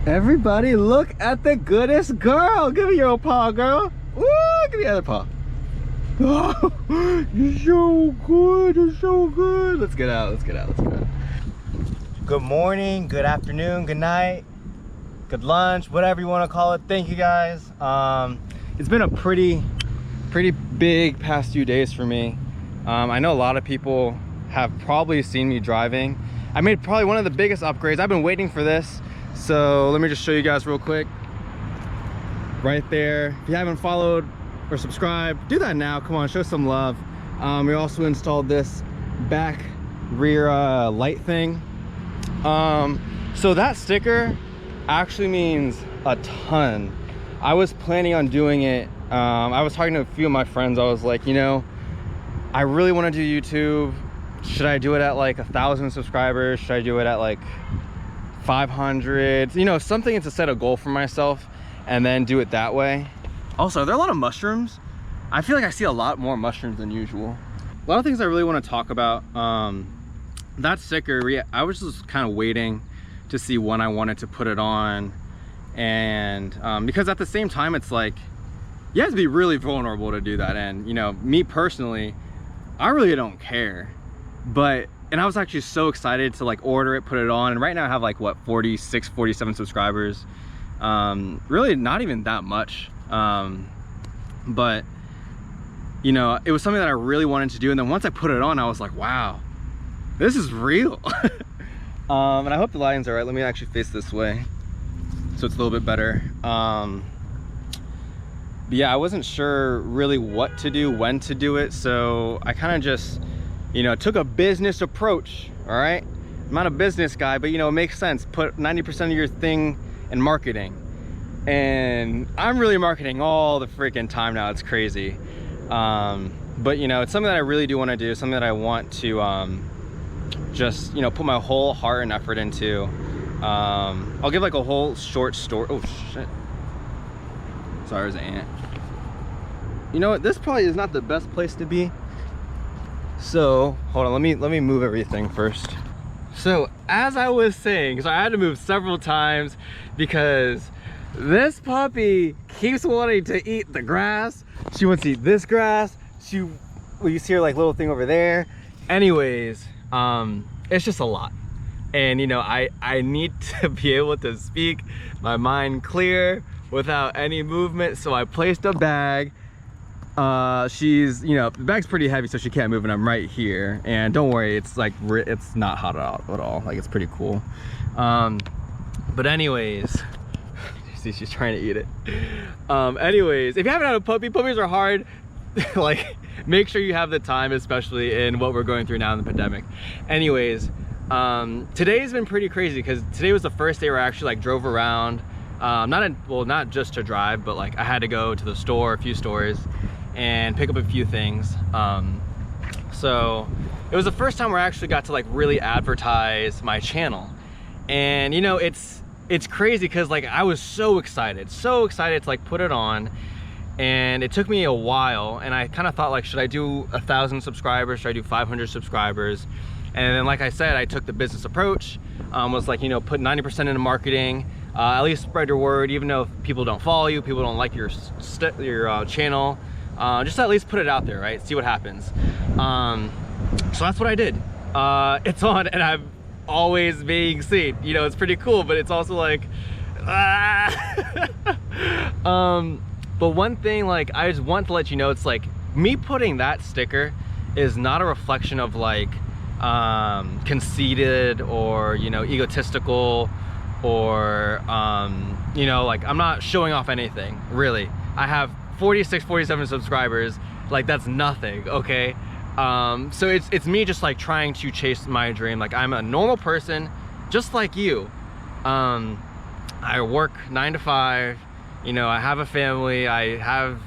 Everybody look at the goodest girl. Give me your paw, girl. Woo, give me the other paw. Oh, you're so good, you're so good. Let's get out, let's get out, let's get out. Good morning, good afternoon, good night, good lunch, whatever you want to call it. Thank you guys. It's been a pretty big past few days for me. I know a lot of people have probably seen me driving. I made probably one of the biggest upgrades. I've been waiting for this. So let me just show you guys real quick. Right there. If you haven't followed or subscribed, do that now. Come on, show some love. We also installed this back rear light thing. So that sticker actually means a ton. I was planning on doing it. I was talking to a few of my friends. I was like, you know, I really want to do YouTube. Should I do it at like 1,000 subscribers? Should I do it at like 500? You know, something to set a goal for myself and then do it that way. Also, are there a lot of mushrooms? I feel like I see a lot more mushrooms than usual. A lot of things I really want to talk about. That sticker, I was just kind of waiting to see when I wanted to put it on. And because at the same time, it's like, you have to be really vulnerable to do that. And, you know, me personally, I really don't care. And I was actually so excited to like order it, put it on. And right now I have like, what, 46, 47 subscribers. Really not even that much. But, you know, it was something that I really wanted to do. And then once I put it on, I was like, wow, this is real. And I hope the lighting's all right. Let me actually face this way so it's a little bit better. But yeah, I wasn't sure really what to do, when to do it. So I kind of just, you know, took a business approach. All right, I'm not a business guy, but you know, it makes sense. Put 90% of your thing in marketing, and I'm really marketing all the freaking time now. It's crazy. But you know, it's something that I really do want to do, something that I want to just, you know, put my whole heart and effort into. I'll give like a whole short story. Oh shit, sorry, there's an ant. You know what, this probably is not the best place to be. So hold on, let me move everything first. So as I was saying, so I had to move several times because this puppy keeps wanting to eat the grass. She wants to eat this grass. Well, you see her like little thing over there. Anyways, it's just a lot. And you know, I need to be able to speak my mind clear without any movement. So I placed a bag. She's, you know, the bag's pretty heavy, so she can't move, and I'm right here. And don't worry, it's like, it's not hot at all. Like, it's pretty cool. But anyways, you see she's trying to eat it. Anyways, if you haven't had a puppy, puppies are hard. Like, make sure you have the time, especially in what we're going through now in the pandemic. Anyways, today's been pretty crazy because today was the first day where I actually like drove around. Not just to drive, but like I had to go to the store, a few stores, and pick up a few things. So it was the first time where I actually got to like really advertise my channel. And you know, it's crazy because like I was so excited to like put it on. And it took me a while, and I kind of thought like, should I do 1,000 subscribers? Should I do 500 subscribers? And then like I said, I took the business approach, was like, you know, put 90% into marketing, at least spread your word, even though people don't follow you, people don't like your channel, just at least put it out there, right? See what happens. So that's what I did. It's on, and I'm always being seen. You know, it's pretty cool, but it's also like, but one thing, like, I just want to let you know, it's like, me putting that sticker is not a reflection of like, conceited or, you know, egotistical, or, you know, like, I'm not showing off anything, really. I have 46, 47 subscribers. Like, that's nothing, okay? So it's me just like trying to chase my dream. Like, I'm a normal person, just like you. I work 9 to 5. You know, I have a family. I have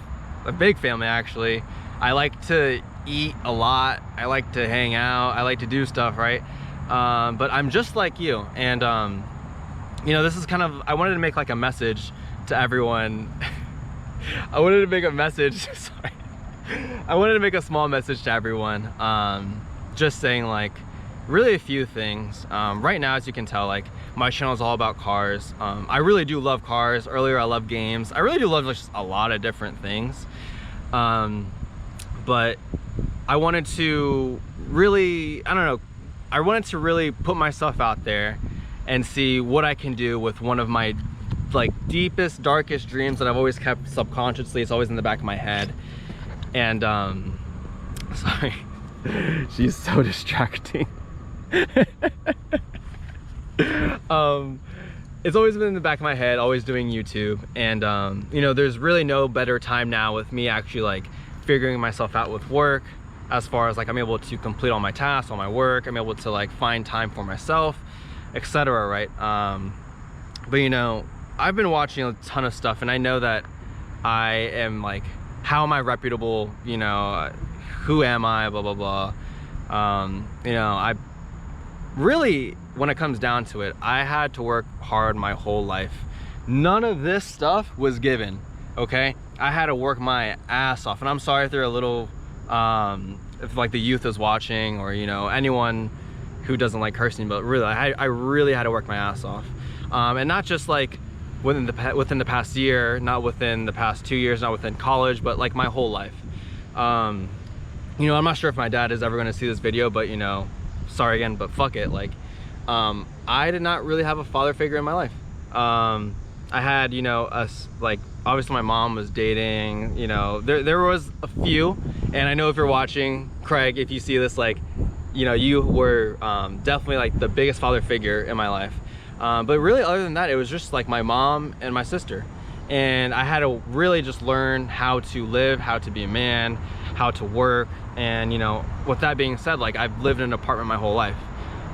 a big family, actually. I like to eat a lot. I like to hang out. I like to do stuff, right? But I'm just like you. And, you know, this is kind of, I wanted to make like a message to everyone. I wanted to make a message, sorry. I wanted to make a small message to everyone. Just saying like, really a few things. Right now, as you can tell, like my channel is all about cars. I really do love cars. Earlier, I love games. I really do love just a lot of different things. But I wanted to really, I don't know, I wanted to really put myself out there and see what I can do with one of my like deepest, darkest dreams that I've always kept subconsciously. It's always in the back of my head. And sorry, she's so distracting. It's always been in the back of my head, always doing YouTube. And you know, there's really no better time now with me actually like figuring myself out with work, as far as like I'm able to complete all my tasks, all my work. I'm able to like find time for myself, etc. Right? But you know, I've been watching a ton of stuff, and I know that I am like, how am I reputable? You know, who am I? Blah blah blah. You know, I really, when it comes down to it, I had to work hard my whole life. None of this stuff was given. Okay, I had to work my ass off, and I'm sorry if they're a little, if like the youth is watching, or you know, anyone who doesn't like cursing, but really, I really had to work my ass off, and not just like within the past year, not within the past 2 years, not within college, but like my whole life. You know, I'm not sure if my dad is ever going to see this video, but you know, sorry again, but fuck it. Like, I did not really have a father figure in my life. I had, you know, like, obviously my mom was dating, you know, there was a few, and I know if you're watching, Craig, if you see this, like, you know, you were definitely like the biggest father figure in my life. But really, other than that, it was just like my mom and my sister. And I had to really just learn how to live, how to be a man, how to work. And, you know, with that being said, like, I've lived in an apartment my whole life.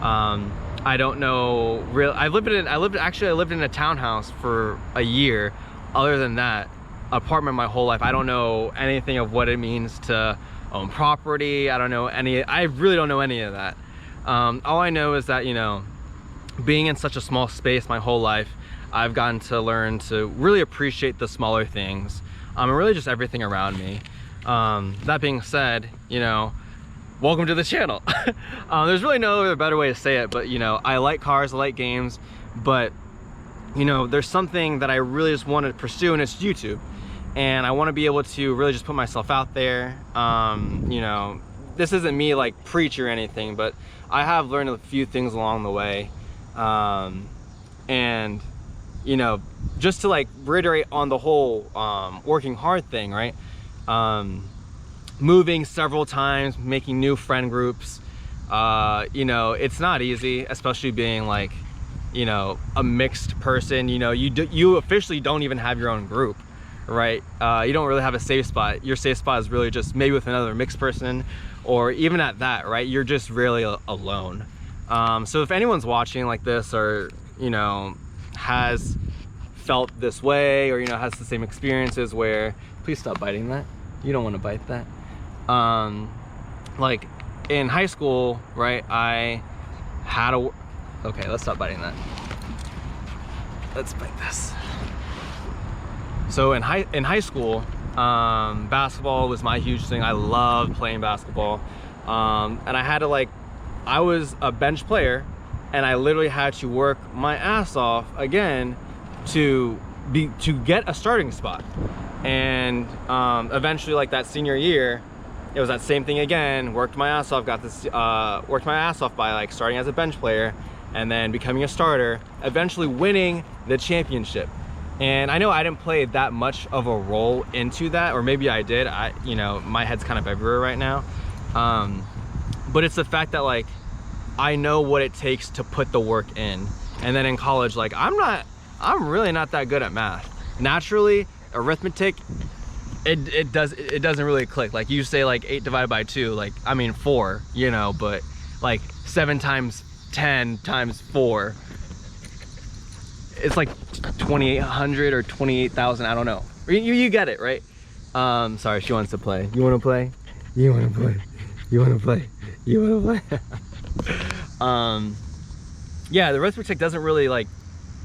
I don't know, I lived in a townhouse for a year. Other than that, apartment my whole life. I don't know anything of what it means to own property. I really don't know any of that. All I know is that, you know, being in such a small space my whole life, I've gotten to learn to really appreciate the smaller things, and really just everything around me. That being said, you know, welcome to the channel. There's really no other better way to say it, but you know, I like cars, I like games, but you know, there's something that I really just want to pursue, and it's YouTube. And I want to be able to really just put myself out there. You know, this isn't me like preach or anything, but I have learned a few things along the way. And you know, just to like reiterate on the whole working hard thing, right? Moving several times, making new friend groups, you know, it's not easy, especially being like, you know, a mixed person. You know, you officially don't even have your own group, right? You don't really have a safe spot. Your safe spot is really just maybe with another mixed person, or even at that, right? You're just really alone. So if anyone's watching like this, or you know, has felt this way, or you know, has the same experiences where, please stop biting that. You don't want to bite that. Like in high school, right, I had a, okay, let's stop biting that. Let's bite this. So in high school, basketball was my huge thing. I loved playing basketball. And I had to like, I was a bench player, and I literally had to work my ass off again to get a starting spot. And eventually, like that senior year, it was that same thing again. Worked my ass off, worked my ass off by like starting as a bench player and then becoming a starter, eventually winning the championship. And I know I didn't play that much of a role into that, or maybe I did. You know, my head's kind of everywhere right now. But it's the fact that like, I know what it takes to put the work in. And then in college, like I'm really not that good at math. Naturally, arithmetic, it doesn't really click. Like you say like 8 divided by 2, like, I mean 4, you know, but like 7 times 10 times 4, it's like 2,800 or 28,000, I don't know. You get it, right? Sorry, she wants to play. You want to play? You want to play? You want to play? You want to play? Yeah, the arithmetic doesn't really like,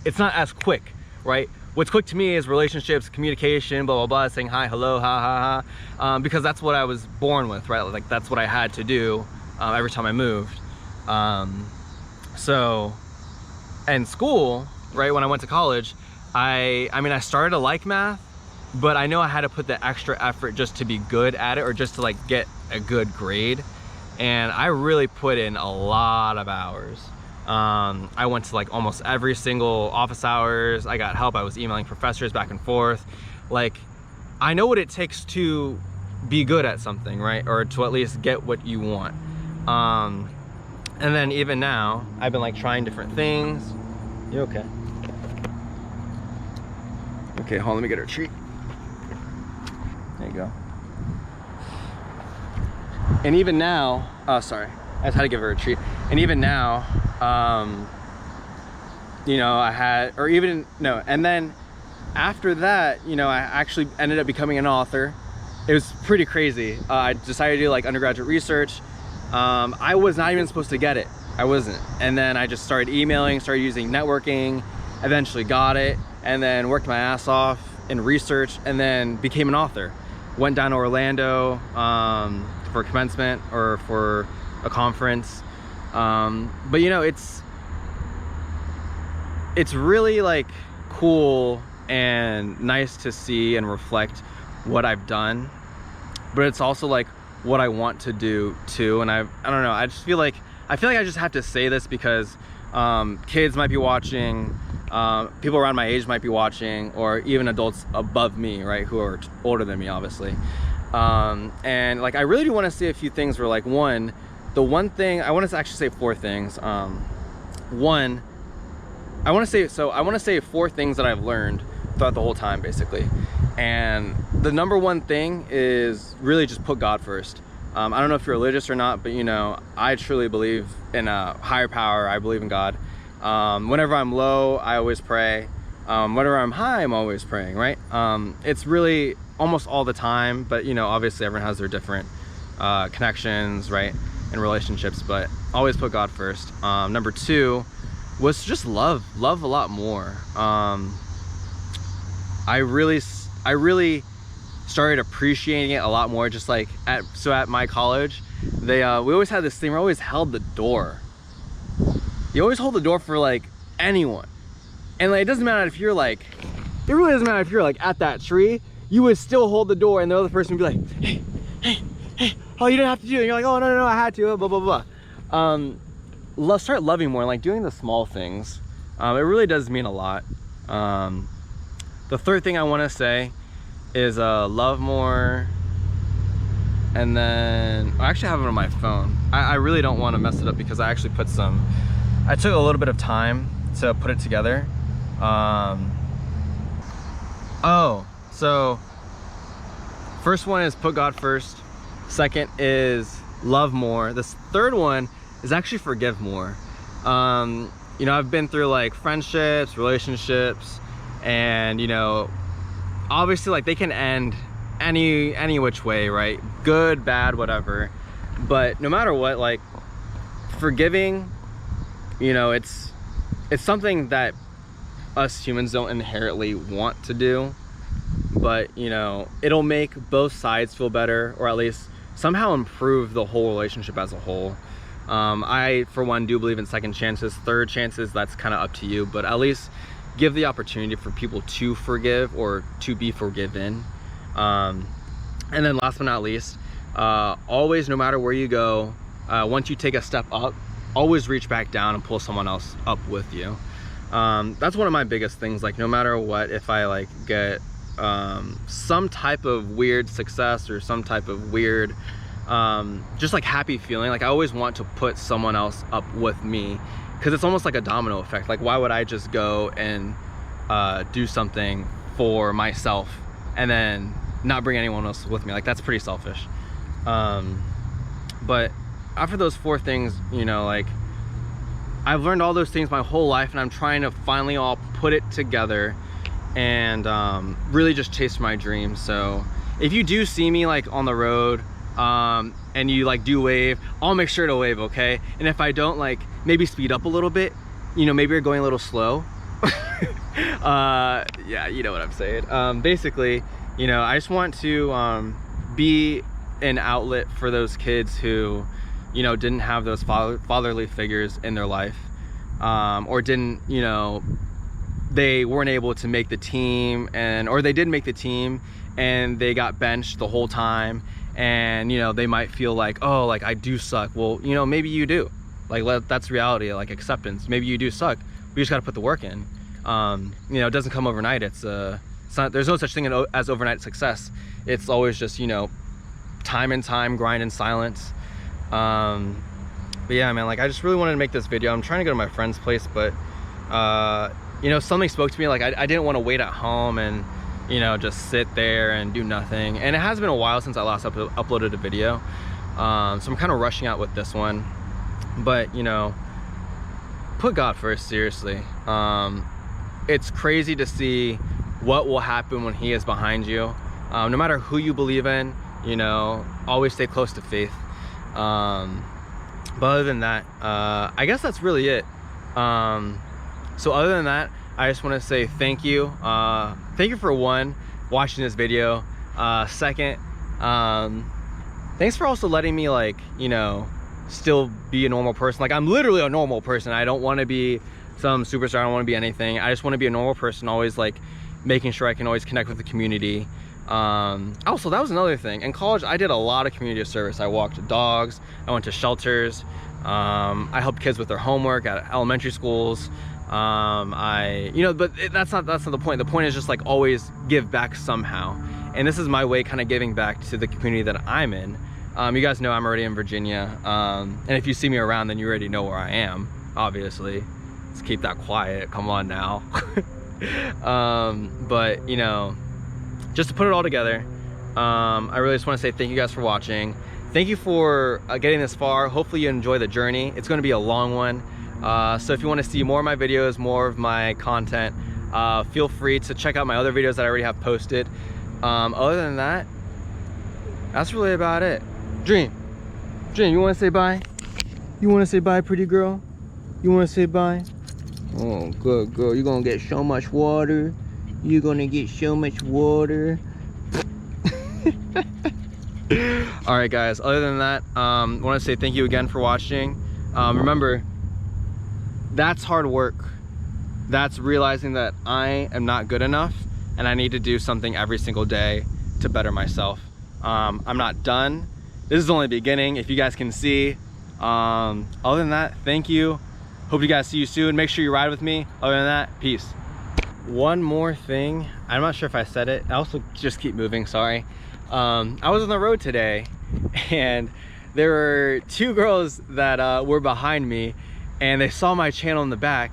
it's not as quick, right? What's quick to me is relationships, communication, blah, blah, blah, saying hi, hello, ha, ha, ha. Because that's what I was born with, right? Like that's what I had to do every time I moved. So in school, right, when I went to college, I mean, I started to like math, but I know I had to put the extra effort just to be good at it, or just to like get a good grade. And I really put in a lot of hours. I went to like almost every single office hours. I got help. I was emailing professors back and forth. Like, I know what it takes to be good at something, right? Or to at least get what you want. And then even now, I've been like trying different things. You okay? Okay, hold on, let me get her a treat. There you go. And even now, oh, sorry, I just had to give her a treat. And even now, you know, and then after that, you know, I actually ended up becoming an author. It was pretty crazy. I decided to do like undergraduate research. I was not even supposed to get it. I wasn't. And then I just started emailing, started using networking, eventually got it, and then worked my ass off in research, and then became an author. Went down to Orlando for commencement or for a conference. But you know, it's really like cool and nice to see and reflect what I've done, but it's also like what I want to do too. And I don't know, I feel like I just have to say this because kids might be watching, people around my age might be watching, or even adults above me, right, who are older than me, obviously. And like, I really do want to say a few things where, like, the one thing I want to actually say 4 things. One, I want to say 4 things that I've learned throughout the whole time, basically. And the number one thing is really just put God first. I don't know if you're religious or not, but you know, I truly believe in a higher power. I believe in God. Whenever I'm low, I always pray. Whenever I'm high, I'm always praying, right? It's really almost all the time, but you know, obviously everyone has their different connections, right, and relationships, but always put God first. Number 2 was just love a lot more. I really started appreciating it a lot more. Just like at my college, we always had this thing, we always held the door. You always hold the door for like anyone, and like, it doesn't matter if you're like, it really doesn't matter if you're like at that tree, you would still hold the door, and the other person would be like, hey, oh, you didn't have to do it. And you're like, oh, no, I had to, blah blah blah. Start loving more, like doing the small things. It really does mean a lot. The third thing I want to say is love more. And then I actually have it on my phone. I really don't want to mess it up because I actually I took a little bit of time to put it together. So first one is put God first. Second is love more. This third one is actually forgive more. You know, I've been through like friendships, relationships, and you know, obviously like they can end any which way, right? Good, bad, whatever. But no matter what, like forgiving, you know, it's something that us humans don't inherently want to do, but you know, it'll make both sides feel better, or at least somehow improve the whole relationship as a whole. I, for one, do believe in second chances, third chances. That's kind of up to you, but at least give the opportunity for people to forgive or to be forgiven. And then last but not least, always, no matter where you go, once you take a step up, always reach back down and pull someone else up with you. That's one of my biggest things. Like, no matter what, if I like get some type of weird success or some type of weird just like happy feeling, like I always want to put someone else up with me, because it's almost like a domino effect. Like, why would I just go and do something for myself and then not bring anyone else with me? Like, that's pretty selfish. But after those 4 things, you know, like I've learned all those things my whole life, and I'm trying to finally all put it together and really just chase my dreams. So if you do see me like on the road and you like do wave, I'll make sure to wave, okay? And if I don't, like maybe speed up a little bit, you know, maybe you're going a little slow. Yeah, you know what I'm saying. Basically, you know, I just want to be an outlet for those kids who you know, didn't have those fatherly figures in their life, or didn't, you know, they weren't able to make the team, or they did make the team and they got benched the whole time, and you know, they might feel like, oh, like I do suck. Well, you know, maybe you do. Like, that's reality, like acceptance. Maybe you do suck. We just got to put the work in. You know, it doesn't come overnight. It's not, there's no such thing as overnight success. It's always just, you know, time and time, grind and silence. But yeah, man, like I just really wanted to make this video. I'm trying to go to my friend's place, but you know, something spoke to me. Like I didn't want to wait at home and, you know, just sit there and do nothing. And it has been a while since I last uploaded a video, so I'm kind of rushing out with this one. But you know, put God first, seriously. It's crazy to see what will happen when He is behind you. No matter who you believe in, you know, always stay close to faith. But other than that, I guess that's really it. So other than that, I just want to say thank you. Thank you for one, watching this video. Second, thanks for also letting me, like, you know, still be a normal person. Like, I'm literally a normal person. I don't want to be some superstar. I don't want to be anything. I just want to be a normal person, always like making sure I can always connect with the community. Also, that was another thing. In college, I did a lot of community service. I walked dogs, I went to shelters, I helped kids with their homework at elementary schools. You know, but that's not the point. The point is just like always give back somehow. And this is my way kind of giving back to the community that I'm in. You guys know I'm already in Virginia. And if you see me around, then you already know where I am, obviously. Let's keep that quiet, come on now. But you know, just to put it all together, I really just want to say thank you guys for watching. Thank you for getting this far. Hopefully you enjoy the journey. It's going to be a long one. So if you want to see more of my videos, more of my content, feel free to check out my other videos that I already have posted. Other than that, that's really about it. Dream, you want to say bye? You want to say bye, pretty girl? You want to say bye? Oh, good girl. You're going to get so much water. You're going to get so much water. All right, guys. Other than that, I want to say thank you again for watching. Remember, that's hard work. That's realizing that I am not good enough and I need to do something every single day to better myself. I'm not done. This is only the beginning, if you guys can see. Other than that, thank you. Hope you guys see you soon. Make sure you ride with me. Other than that, peace. One more thing. I'm not sure if I said it. I also just keep moving, sorry. I was on the road today and there were two girls that were behind me, and they saw my channel in the back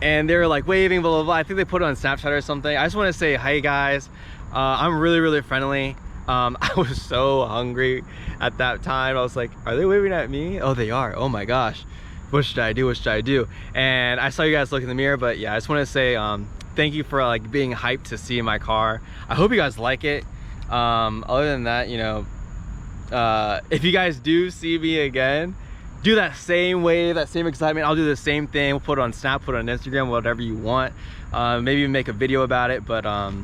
and they were like waving, blah, blah, blah. I think they put it on Snapchat or something. I just want to say, hi guys. I'm really, really friendly. I was so hungry at that time. I was like, are they waving at me? Oh, they are. Oh my gosh. What should I do? What should I do? And I saw you guys look in the mirror, but yeah, I just want to say thank you for like being hyped to see my car. I hope you guys like it. Other than that, you know, if you guys do see me again, do that same wave, that same excitement. I'll do the same thing. We'll put it on Snap, put it on Instagram, whatever you want. Maybe even make a video about it. But other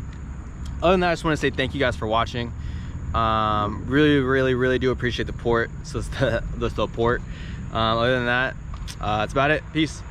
than that, I just want to say thank you guys for watching. Really, really, really do appreciate the support. Other than that, that's about it. Peace.